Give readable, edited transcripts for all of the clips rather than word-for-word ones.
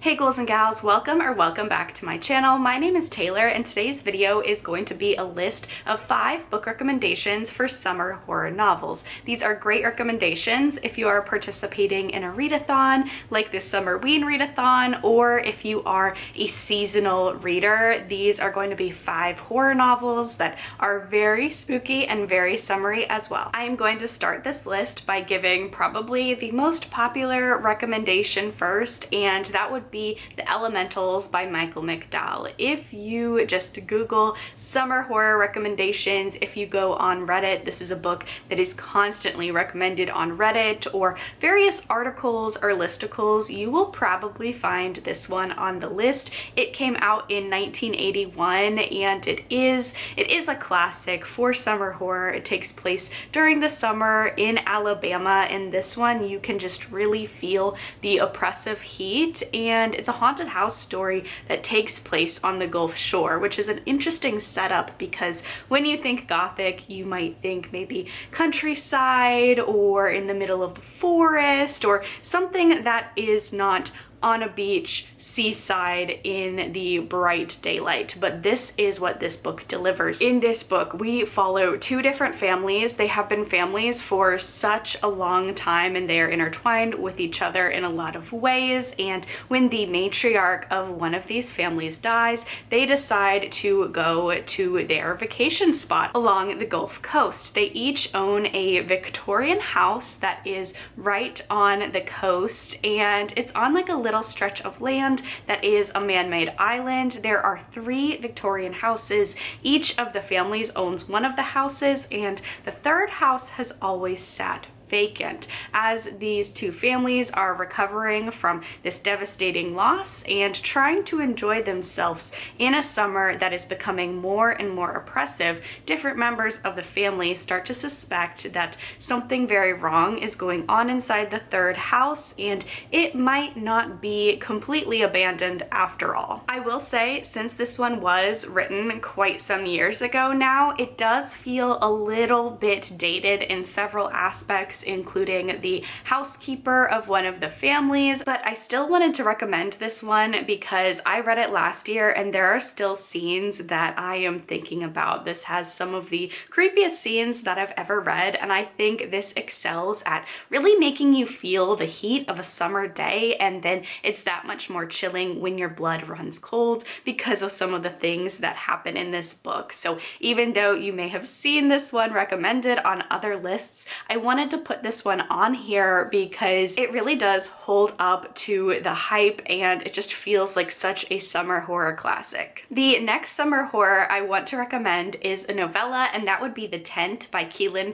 Hey ghouls and gals, welcome back to my channel. My name is Taylor and today's video is going to be a list of 5 book recommendations for summer horror novels. These are great recommendations if you are participating in a readathon like this summer Ween readathon, or if you are a seasonal reader. These are going to be 5 horror novels that are very spooky and very summery as well. I am going to start this list by giving probably the most popular recommendation first, and that would be The Elementals by Michael McDowell. If you just Google summer horror recommendations, if you go on Reddit, this is a book that is constantly recommended on Reddit or various articles or listicles. You will probably find this one on the list. It came out in 1981 and it is a classic for summer horror. It takes place during the summer in Alabama, and this one you can just really feel the oppressive heat, and it's a haunted house story that takes place on the Gulf Shore, which is an interesting setup because when you think Gothic, you might think maybe countryside or in the middle of the forest or something that is not on a beach, seaside in the bright daylight, but this is what this book delivers. In this book, we follow 2 different families. They have been families for such a long time and they are intertwined with each other in a lot of ways, and when the matriarch of one of these families dies, they decide to go to their vacation spot along the Gulf Coast. They each own a Victorian house that is right on the coast, and it's on like a little stretch of land that is a man-made island. There are 3 Victorian houses. Each of the families owns one of the houses, and the third house has always sat vacant as these 2 families are recovering from this devastating loss and trying to enjoy themselves in a summer that is becoming more and more oppressive. Different members of the family start to suspect that something very wrong is going on inside the third house, and it might not be completely abandoned after all. I will say, since this one was written quite some years ago now, it does feel a little bit dated in several aspects, including the housekeeper of one of the families, but I still wanted to recommend this one because I read it last year and there are still scenes that I am thinking about. This has some of the creepiest scenes that I've ever read, and I think this excels at really making you feel the heat of a summer day, and then it's that much more chilling when your blood runs cold because of some of the things that happen in this book. So even though you may have seen this one recommended on other lists, I wanted to put this one on here because it really does hold up to the hype and it just feels like such a summer horror classic. The next summer horror I want to recommend is a novella, and that would be The Tent by Kealan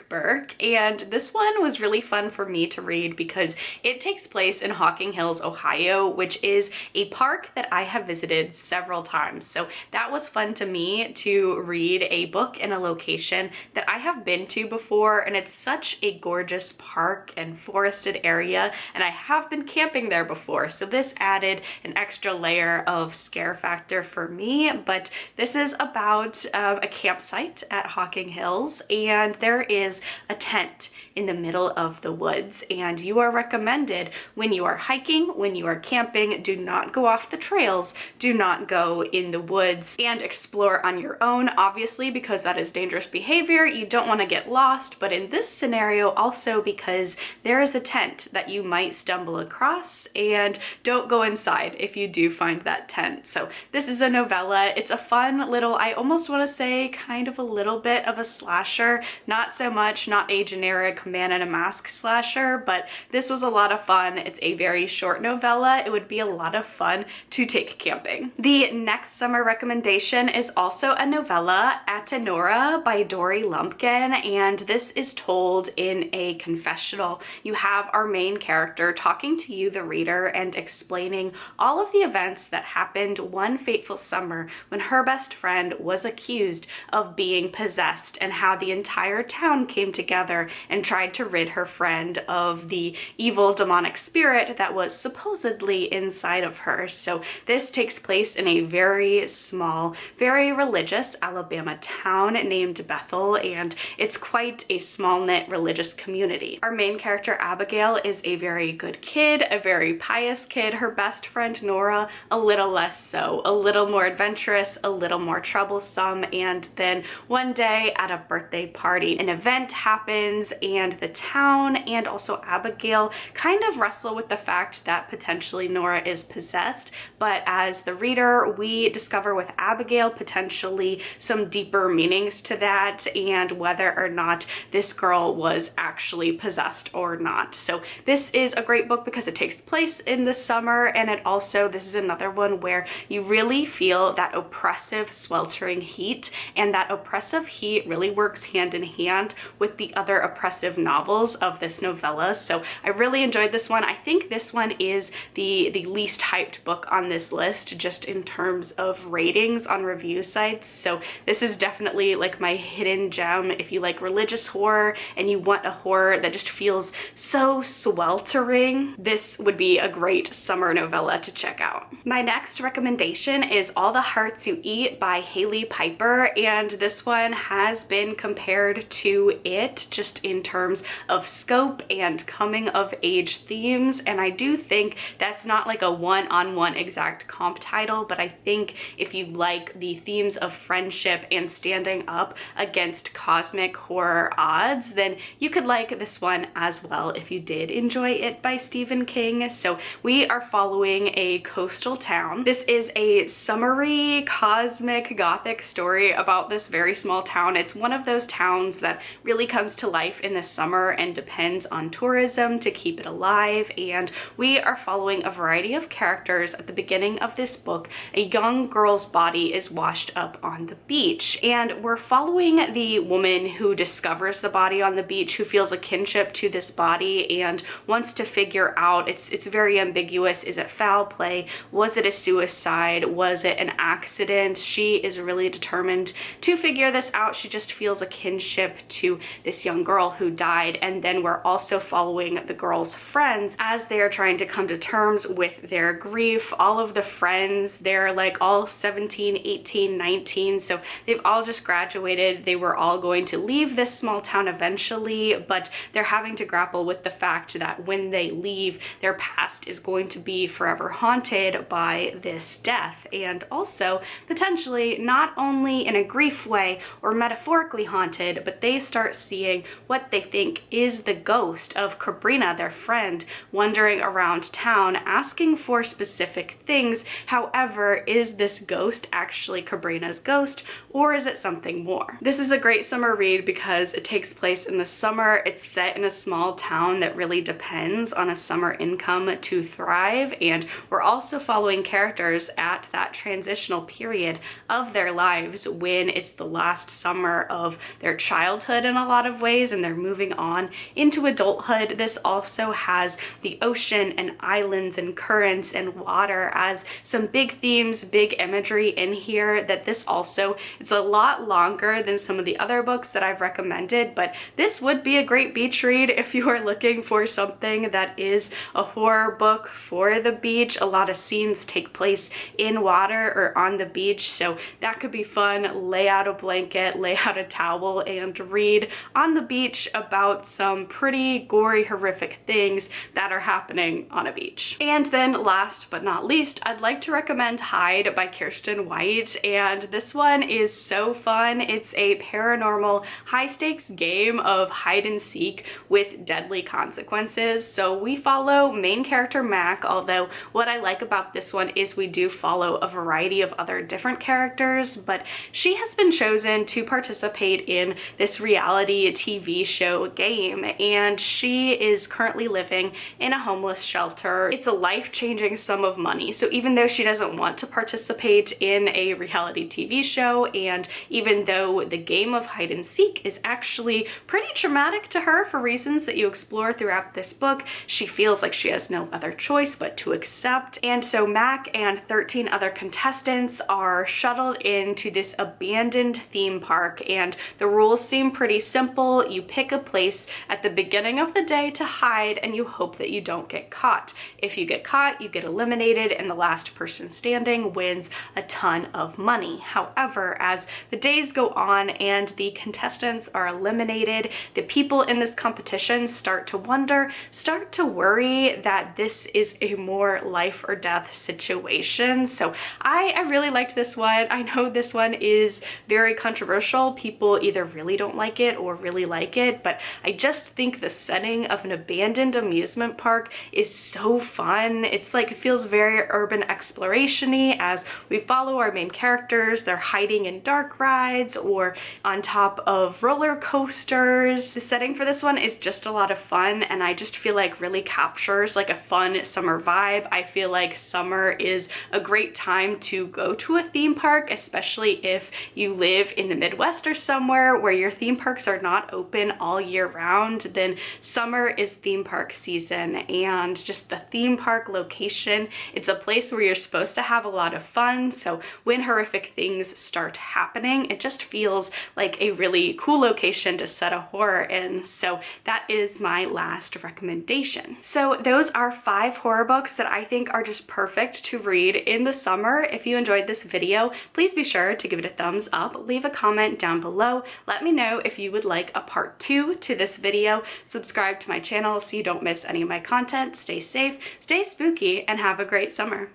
Burke. And this one was really fun for me to read because it takes place in Hocking Hills, Ohio, which is a park that I have visited several times. So that was fun to me to read a book in a location that I have been to before, and it's such a gorgeous park and forested area, and I have been camping there before, so this added an extra layer of scare factor for me. But this is about a campsite at Hocking Hills, and there is a tent in the middle of the woods, and you are recommended when you are hiking, when you are camping, do not go off the trails, do not go in the woods and explore on your own, obviously, because that is dangerous behavior. You don't want to get lost, but in this scenario also because there is a tent that you might stumble across, and don't go inside if you do find that tent. So this is a novella. It's a fun little, I almost want to say kind of a little bit of a slasher, not so much, not a generic man in a mask slasher, but this was a lot of fun. It's a very short novella. It would be a lot of fun to take camping. The next summer recommendation is also a novella, Atenora by Dori Lumpkin, and this is told in a confessional. You have our main character talking to you, the reader, and explaining all of the events that happened one fateful summer when her best friend was accused of being possessed, and how the entire town came together and tried to rid her friend of the evil demonic spirit that was supposedly inside of her. So this takes place in a very small, very religious Alabama town named Bethel, and it's quite a small-knit religious religious community. Our main character Abigail is a very good kid, a very pious kid. Her best friend Nora, a little less so, a little more adventurous, a little more troublesome. And then one day at a birthday party, an event happens and the town and also Abigail kind of wrestle with the fact that potentially Nora is possessed. But as the reader, we discover with Abigail potentially some deeper meanings to that and whether or not this girl was actually possessed or not. So this is a great book because it takes place in the summer, and it also, this is another one where you really feel that oppressive sweltering heat, and that oppressive heat really works hand in hand with the other oppressive novels of this novella. So I really enjoyed this one. I think this one is the least hyped book on this list just in terms of ratings on review sites. So this is definitely like my hidden gem if you like religious horror and you want a horror that just feels so sweltering. This would be a great summer novella to check out. My next recommendation is All the Hearts You Eat by Hailey Piper, and this one has been compared to it just in terms of scope and coming of age themes, and I do think that's not like a one-on-one exact comp title, but I think if you like the themes of friendship and standing up against cosmic horror odds, then you could like this one as well if you did enjoy It by Stephen King. So we are following a coastal town. This is a summery cosmic gothic story about this very small town. It's one of those towns that really comes to life in the summer and depends on tourism to keep it alive, and we are following a variety of characters. At the beginning of this book, a young girl's body is washed up on the beach, and we're following the woman who discovers the body on the beach, who feels a kinship to this body and wants to figure out, it's very ambiguous. Is it foul play? Was it a suicide? Was it an accident? She is really determined to figure this out. She just feels a kinship to this young girl who died. And then we're also following the girl's friends as they are trying to come to terms with their grief. All of the friends, they're like all 17, 18, 19, so they've all just graduated. They were all going to leave this small town eventually, but they're having to grapple with the fact that when they leave, their past is going to be forever haunted by this death, and also potentially not only in a grief way or metaphorically haunted, but they start seeing what they think is the ghost of Cabrina, their friend, wandering around town asking for specific things. However, is this ghost actually Cabrina's ghost, or is it something more? This is a great summer read because it takes place in the summer. It's set in a small town that really depends on a summer income to thrive, and we're also following characters at that transitional period of their lives when it's the last summer of their childhood in a lot of ways and they're moving on into adulthood. This also has the ocean and islands and currents and water as some big themes, big imagery in here. That this also, it's a lot longer than some of the other books that I've recommended, but this would be a great beach read if you are looking for something that is a horror book for the beach. A lot of scenes take place in water or on the beach, so that could be fun. Lay out a blanket, lay out a towel, and read on the beach about some pretty gory, horrific things that are happening on a beach. And then last but not least, I'd like to recommend Hide by Kiersten White, and this one is so fun. It's a paranormal high-stakes game of hide and seek with deadly consequences. So we follow main character Mac, although what I like about this one is we do follow a variety of other different characters, but she has been chosen to participate in this reality TV show game, and she is currently living in a homeless shelter. It's a life-changing sum of money, so even though she doesn't want to participate in a reality TV show, and even though the game of hide and seek is actually pretty traumatic to her for reasons that you explore throughout this book, she feels like she has no other choice but to accept. And so Mac and 13 other contestants are shuttled into this abandoned theme park, and the rules seem pretty simple. You pick a place at the beginning of the day to hide, and you hope that you don't get caught. If you get caught, you get eliminated, and the last person standing wins a ton of money. However, as the days go on and the contestants are eliminated, the people in this competition start to wonder, start to worry that this is a more life or death situation. So I really liked this one. I know this one is very controversial. People either really don't like it or really like it, but I just think the setting of an abandoned amusement park is so fun. It's like, it feels very urban exploration-y as we follow our main characters. They're hiding in dark rides or on top of roller coasters. The setting for this one is just a lot of fun, and I just feel like really captures like a fun summer vibe. I feel like summer is a great time to go to a theme park, especially if you live in the Midwest or somewhere where your theme parks are not open all year round. Then summer is theme park season, and just the theme park location, it's a place where you're supposed to have a lot of fun. So when horrific things start happening, it just feels like a really cool location to set a horror in. So that is my last recommendation. So those are 5 horror books that I think are just perfect to read in the summer. If you enjoyed this video, please be sure to give it a thumbs up, leave a comment down below, let me know if you would like a part 2 to this video, subscribe to my channel so you don't miss any of my content, stay safe, stay spooky, and have a great summer.